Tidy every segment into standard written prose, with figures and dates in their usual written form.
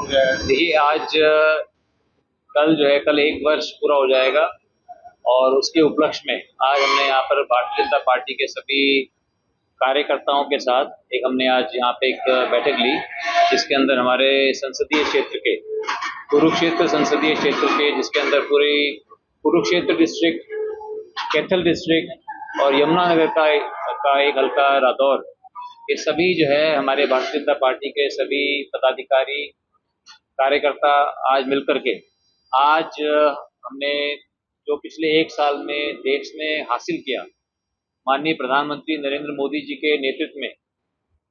देखिए आज कल जो है कल 1 वर्ष पूरा हो जाएगा और उसके उपलक्ष्य में आज हमने यहाँ पर भारतीय जनता पार्टी के सभी कार्यकर्ताओं के साथ हमने आज यहाँ पे एक बैठक ली, जिसके अंदर हमारे संसदीय क्षेत्र के कुरुक्षेत्र संसदीय क्षेत्र के जिसके अंदर पूरी कुरुक्षेत्र डिस्ट्रिक्ट, कैथल डिस्ट्रिक्ट और यमुनानगर का एक हल्का रादौर, ये सभी जो है हमारे भारतीय जनता पार्टी के सभी पदाधिकारी कार्यकर्ता आज मिलकर के आज हमने जो पिछले 1 साल में देश ने हासिल किया माननीय प्रधानमंत्री नरेंद्र मोदी जी के नेतृत्व में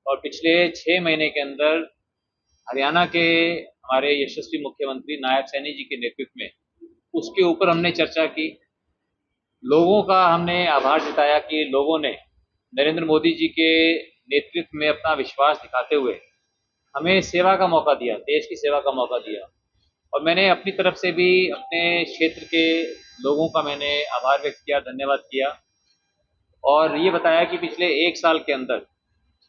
और पिछले 6 महीने के अंदर हरियाणा के हमारे यशस्वी मुख्यमंत्री नायब सैनी जी के नेतृत्व में, उसके ऊपर हमने चर्चा की। लोगों का हमने आभार जताया कि लोगों ने नरेंद्र मोदी जी के नेतृत्व में अपना विश्वास दिखाते हुए हमें सेवा का मौका दिया, देश की सेवा का मौका दिया। और मैंने अपनी तरफ से भी अपने क्षेत्र के लोगों का मैंने आभार व्यक्त किया, धन्यवाद किया और ये बताया कि पिछले 1 साल के अंदर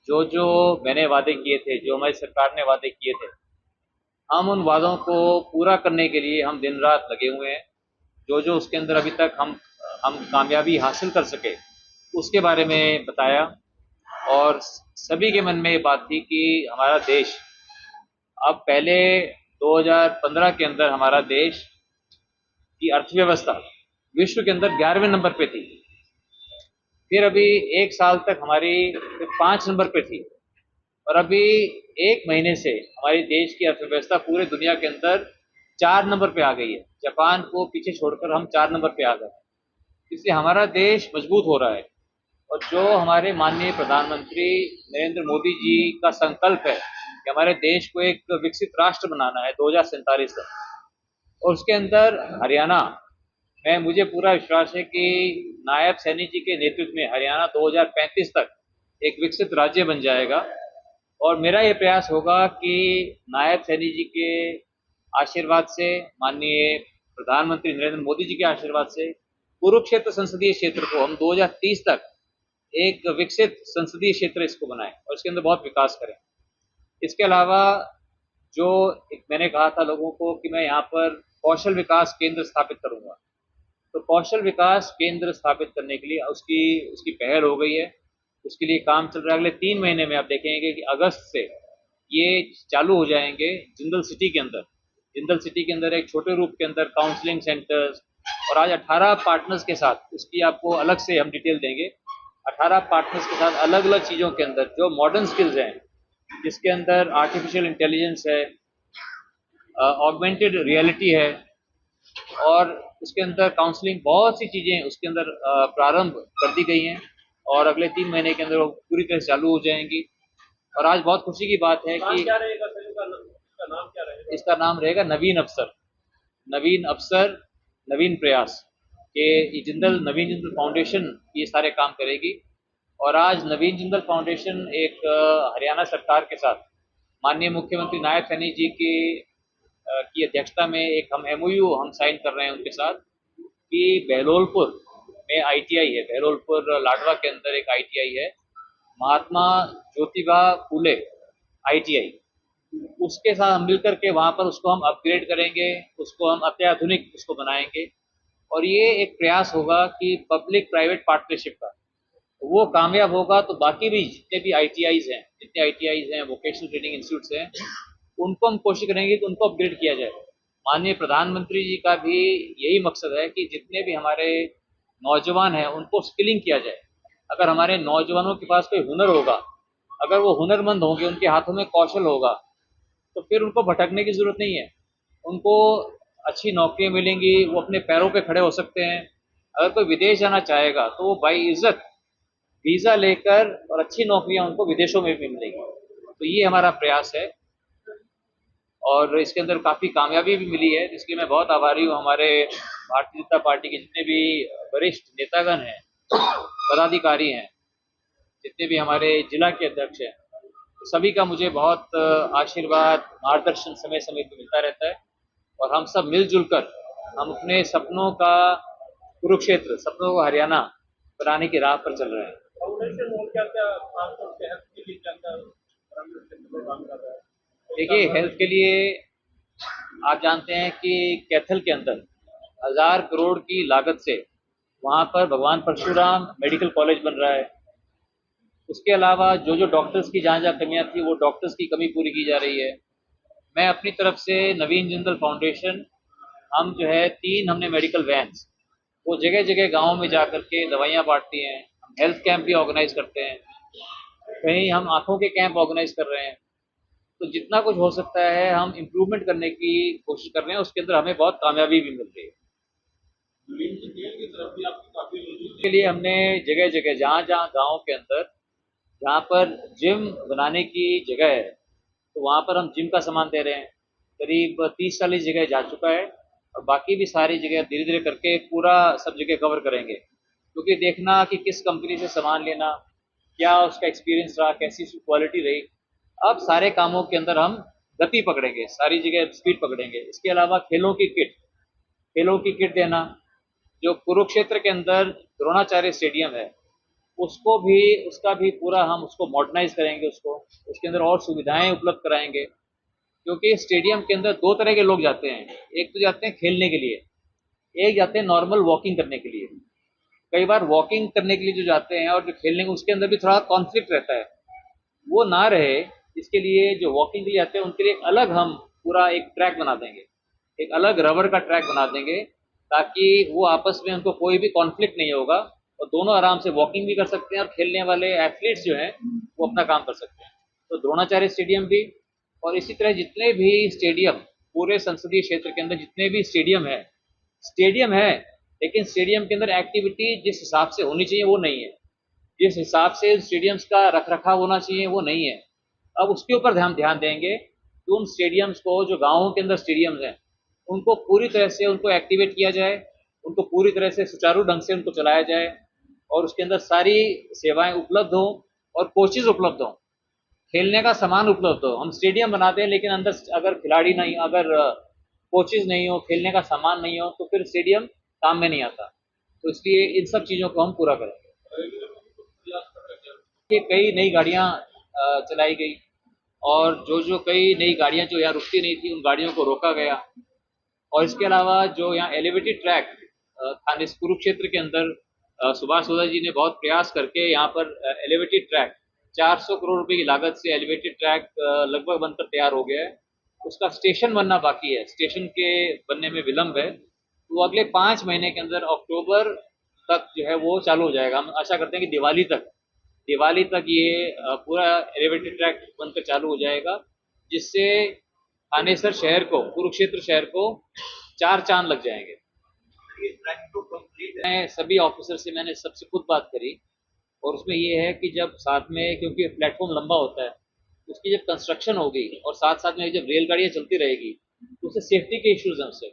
जो जो मैंने वादे किए थे, जो हमारी सरकार ने वादे किए थे, हम उन वादों को पूरा करने के लिए हम दिन रात लगे हुए हैं। जो जो उसके अंदर अभी तक हम कामयाबी हासिल कर सके उसके बारे में बताया और सभी के मन में ये बात थी कि हमारा देश अब पहले 2015 के अंदर हमारा देश की अर्थव्यवस्था विश्व के अंदर 11वें नंबर पे थी, फिर अभी 1 साल तक हमारी 5 नंबर पे थी और अभी 1 महीने से हमारी देश की अर्थव्यवस्था पूरे दुनिया के अंदर 4 नंबर पे आ गई है। जापान को पीछे छोड़कर हम 4 नंबर पे आ गए। इसलिए हमारा देश मजबूत हो रहा है और जो हमारे माननीय प्रधानमंत्री नरेंद्र मोदी जी का संकल्प है कि हमारे देश को एक विकसित राष्ट्र बनाना है 2047 तक, और उसके अंदर हरियाणा में मुझे पूरा विश्वास है कि नायब सैनी जी के नेतृत्व में हरियाणा 2035 तक एक विकसित राज्य बन जाएगा। और मेरा ये प्रयास होगा कि नायब सैनी जी के आशीर्वाद से, माननीय प्रधानमंत्री नरेंद्र मोदी जी के आशीर्वाद से कुरुक्षेत्र संसदीय क्षेत्र को हम 2030 तक एक विकसित संसदीय क्षेत्र इसको बनाएं और इसके अंदर बहुत विकास करें। इसके अलावा जो मैंने कहा था लोगों को कि मैं यहाँ पर कौशल विकास केंद्र स्थापित करूंगा, तो कौशल विकास केंद्र स्थापित करने के लिए उसकी पहल हो गई है, उसके लिए काम चल रहा है। अगले 3 महीने में आप देखेंगे कि अगस्त से ये चालू हो जाएंगे। जिंदल सिटी के अंदर एक छोटे रूप के अंदर काउंसलिंग सेंटर्स, और आज 18 पार्टनर्स के साथ, उसकी आपको अलग से हम डिटेल देंगे, 18 पार्टनर्स के साथ अलग अलग चीज़ों के अंदर जो मॉडर्न स्किल्स हैं, जिसके अंदर आर्टिफिशियल इंटेलिजेंस है, ऑगमेंटेड रियलिटी है और उसके अंदर काउंसलिंग, बहुत सी चीज़ें उसके अंदर प्रारंभ कर दी गई हैं और अगले 3 महीने के अंदर वो पूरी तरह से चालू हो जाएंगी। और आज बहुत खुशी की बात है कि इसका नाम रहेगा नवीन अवसर नवीन प्रयास के नवीन जिंदल फाउंडेशन ये सारे काम करेगी। और आज नवीन जिंदल फाउंडेशन एक हरियाणा सरकार के साथ माननीय मुख्यमंत्री नायब सैनी जी की अध्यक्षता में एक हम MOU हम साइन कर रहे हैं उनके साथ कि बहलोलपुर में ITI है, बहलोलपुर लाडवा के अंदर एक ITI है, महात्मा ज्योतिबा फूले ITI, उसके साथ हम मिलकर के वहाँ पर उसको हम अपग्रेड करेंगे, उसको हम अत्याधुनिक उसको बनाएंगे। और ये एक प्रयास होगा कि पब्लिक प्राइवेट पार्टनरशिप का वो कामयाब होगा तो बाकी भी जितने ITIs हैं, वोकेशनल ट्रेनिंग इंस्टीट्यूट्स हैं, उनको हम कोशिश करेंगे कि उनको अपग्रेड किया जाए। माननीय प्रधानमंत्री जी का भी यही मकसद है कि जितने भी हमारे नौजवान हैं उनको स्किलिंग किया जाए। अगर हमारे नौजवानों के पास कोई हुनर होगा, अगर वो हुनरमंद होंगे, उनके हाथों में कौशल होगा, तो फिर उनको भटकने की ज़रूरत नहीं है, उनको अच्छी नौकरियाँ मिलेंगी, वो अपने पैरों पे खड़े हो सकते हैं। अगर कोई विदेश जाना चाहेगा तो वो बाइज्जत वीज़ा लेकर और अच्छी नौकरियाँ उनको विदेशों में भी मिलेंगी। तो ये हमारा प्रयास है और इसके अंदर काफ़ी कामयाबी भी मिली है, इसलिए मैं बहुत आभारी हूँ हमारे भारतीय जनता पार्टी के जितने भी वरिष्ठ नेतागण हैं, पदाधिकारी हैं, जितने भी हमारे जिला के अध्यक्ष हैं, सभी का मुझे बहुत आशीर्वाद, मार्गदर्शन समय समय पर मिलता रहता है और हम सब मिलजुल कर हम अपने सपनों का कुरुक्षेत्र, सपनों को हरियाणा बनाने की राह पर चल रहे हैं। देखिए, हेल्थ के लिए आप जानते हैं कि कैथल के अंदर 1000 करोड़ की लागत से वहाँ पर भगवान परशुराम मेडिकल कॉलेज बन रहा है। उसके अलावा जो जो डॉक्टर्स की जहाँ जहाँ कमियाँ थी वो डॉक्टर्स की कमी पूरी की जा रही है। मैं अपनी तरफ से नवीन जिंदल फाउंडेशन, हम जो है 3 हमने मेडिकल वैन्स वो जगह जगह गाँव में जा करके दवाइयाँ बांटती हैं। हम हेल्थ कैंप भी ऑर्गेनाइज करते हैं, कहीं हम आँखों के कैंप ऑर्गेनाइज कर रहे हैं। तो जितना कुछ हो सकता है हम इम्प्रूवमेंट करने की कोशिश कर रहे हैं, उसके अंदर हमें बहुत कामयाबी भी मिल रही है। के लिए हमने जगह जगह जहाँ जहाँ गाँव के अंदर जहाँ पर जिम बनाने की जगह है तो वहाँ पर हम जिम का सामान दे रहे हैं। करीब 30-40 जगह जा चुका है और बाकी भी सारी जगह धीरे धीरे करके पूरा सब जगह कवर करेंगे, क्योंकि देखना कि किस कंपनी से सामान लेना, क्या उसका एक्सपीरियंस रहा, कैसी उसकी क्वालिटी रही। अब सारे कामों के अंदर हम गति पकड़ेंगे, सारी जगह स्पीड पकड़ेंगे। इसके अलावा खेलों की किट देना, जो कुरुक्षेत्र के अंदर द्रोणाचार्य स्टेडियम है उसको भी उसका भी पूरा हम उसको मॉडर्नाइज करेंगे, उसके अंदर और सुविधाएं उपलब्ध कराएंगे। क्योंकि स्टेडियम के अंदर दो तरह के लोग जाते हैं, एक तो जाते हैं खेलने के लिए, एक जाते हैं नॉर्मल वॉकिंग करने के लिए। कई बार वॉकिंग करने के लिए जो जाते हैं और जो खेलने उसके अंदर भी थोड़ा कॉन्फ्लिक्ट रहता है, वो ना रहे इसके लिए जो वॉकिंग के लिए जाते हैं उनके लिए एक अलग हम पूरा एक ट्रैक बना देंगे, एक अलग रबर का ट्रैक बना देंगे, ताकि वो आपस में उनको कोई भी कॉन्फ्लिक्ट नहीं होगा और दोनों आराम से वॉकिंग भी कर सकते हैं और खेलने वाले एथलीट्स जो हैं वो अपना काम कर सकते हैं। तो द्रोणाचार्य स्टेडियम भी, और इसी तरह जितने भी स्टेडियम पूरे संसदीय क्षेत्र के अंदर जितने भी स्टेडियम है, लेकिन स्टेडियम के अंदर एक्टिविटी जिस हिसाब से होनी चाहिए वो नहीं है, जिस हिसाब से स्टेडियम्स का रख रखाव होना चाहिए वो नहीं है। अब उसके ऊपर ध्यान ध्यान देंगे कि उन स्टेडियम्स को, जो गाँवों के अंदर स्टेडियम्स हैं, उनको पूरी तरह से उनको एक्टिवेट किया जाए, उनको पूरी तरह से सुचारू ढंग से उनको चलाया जाए और उसके अंदर सारी सेवाएं उपलब्ध हों और कोचेज उपलब्ध हों, खेलने का सामान उपलब्ध हो। हम स्टेडियम बनाते हैं लेकिन अंदर अगर खिलाड़ी नहीं, अगर कोचेज नहीं हो, खेलने का सामान नहीं हो, तो फिर स्टेडियम काम में नहीं आता। तो इसलिए इन सब चीज़ों को हम पूरा करेंगे। कि कई नई गाड़ियाँ चलाई गई और जो कई नई गाड़ियाँ जो यहाँ रुकती नहीं थी उन गाड़ियों को रोका गया। और इसके अलावा जो यहाँ एलिवेटेड ट्रैक थाने कुरुक्षेत्र के अंदर सुभाष सोदा जी ने बहुत प्रयास करके यहाँ पर एलिवेटेड ट्रैक 400 करोड़ रुपए की लागत से एलिवेटेड ट्रैक लगभग बनकर तैयार हो गया है। उसका स्टेशन बनना बाकी है, स्टेशन के बनने में विलम्ब है, तो वो अगले 5 महीने के अंदर अक्टूबर तक जो है वो चालू हो जाएगा। हम आशा करते हैं कि दिवाली तक ये पूरा एलिवेटेड ट्रैक बनकर चालू हो जाएगा, जिससे थानेसर शहर को, कुरुक्षेत्र शहर को 4 चांद लग जाएंगे। मैं सभी ऑफिसर से मैंने सबसे खुद बात करी और उसमें ये है कि जब साथ में, क्योंकि प्लेटफॉर्म लंबा होता है, उसकी जब कंस्ट्रक्शन होगी और साथ साथ में जब रेलगाड़ियाँ चलती रहेगी तो उससे सेफ्टी के इश्यूज हैं, उससे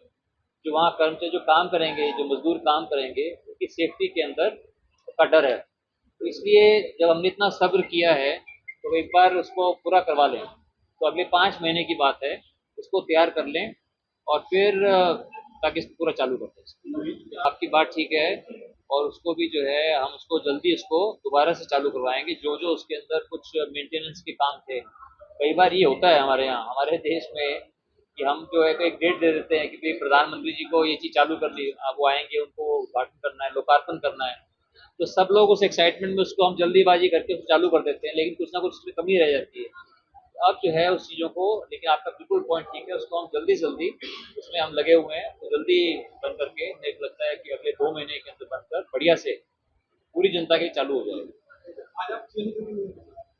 जो वहाँ कर्मचारी जो काम करेंगे, जो मजदूर काम करेंगे, उनकी सेफ्टी के अंदर का डर है। तो इसलिए जब हमने इतना सब्र किया है तो एक बार उसको पूरा करवा लें। तो अगले 5 महीने की बात है, उसको तैयार कर लें और फिर ताकि इसको पूरा चालू कर दें। आपकी बात ठीक है और उसको भी जो है हम उसको जल्दी उसको दोबारा से चालू करवाएंगे। जो जो उसके अंदर कुछ मेंटेनेंस के काम थे, कई बार ये होता है हमारे यहाँ, हमारे देश में, कि हम जो है एक डेट दे देते हैं कि भाई प्रधानमंत्री जी को ये चीज़ चालू कर दी, अब वो आएंगे, उनको उद्घाटन करना है, लोकार्पण करना है, तो सब लोग उस एक्साइटमेंट में उसको हम जल्दीबाजी करके उसको चालू कर देते हैं, लेकिन कुछ ना कुछ उसमें कमी रह जाती है। अब जो है उस चीज़ों को, लेकिन आपका बिल्कुल पॉइंट ठीक है, उसको हम जल्दी जल्दी उसमें हम लगे हुए हैं, तो जल्दी बन करके मेरे को लगता है कि अगले 2 महीने के अंदर बनकर बढ़िया से पूरी जनता के चालू हो जाएगा।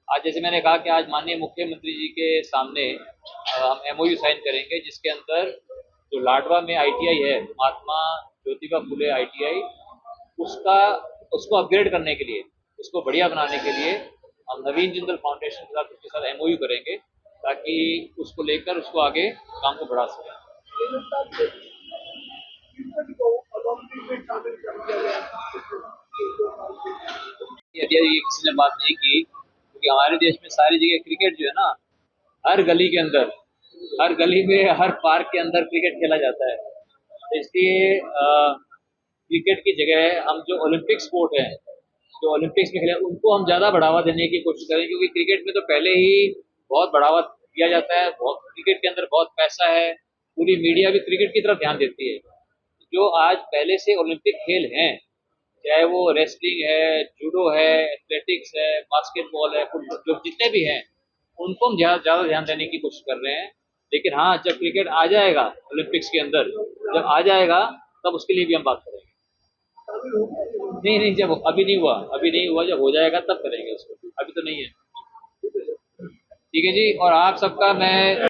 आज जैसे मैंने कहा कि आज माननीय मुख्यमंत्री जी के सामने हम एमओयू साइन करेंगे, जिसके अंदर जो लाडवा में आईटीआई है, महात्मा ज्योतिबा फुले आईटीआई, उसका उसको अपग्रेड करने के लिए, उसको बढ़िया बनाने के लिए हम नवीन जिंदल फाउंडेशन के साथ उसके साथ एमओयू करेंगे, ताकि उसको लेकर उसको आगे काम को बढ़ा सकें। यदि किसी ने बात नहीं की, क्योंकि हमारे देश में सारी जगह क्रिकेट जो है ना, हर गली के अंदर, हर गली में, हर पार्क के अंदर क्रिकेट खेला जाता है। तो इसलिए क्रिकेट की जगह हम जो ओलंपिक स्पोर्ट है, जो ओलंपिक्स में खेले, उनको हम ज़्यादा बढ़ावा देने की कोशिश करें, क्योंकि क्रिकेट में तो पहले ही बहुत बढ़ावा दिया जाता है, बहुत क्रिकेट के अंदर बहुत पैसा है, पूरी मीडिया भी क्रिकेट की तरफ ध्यान देती है। जो आज पहले से ओलंपिक खेल हैं, चाहे वो रेसलिंग है, जूडो है, एथलेटिक्स है, बास्केटबॉल है, फुटबॉल, जो जितने भी हैं उनको हम ज़्यादा ध्यान देने की कोशिश कर रहे हैं। लेकिन हाँ, जब क्रिकेट आ जाएगा ओलंपिक्स के अंदर, जब आ जाएगा तब उसके लिए भी हम बात करेंगे। नहीं नहीं, जब अभी नहीं हुआ, अभी नहीं हुआ, जब हो जाएगा तब करेंगे उसको, अभी तो नहीं है। ठीक है जी। और आप सबका मैं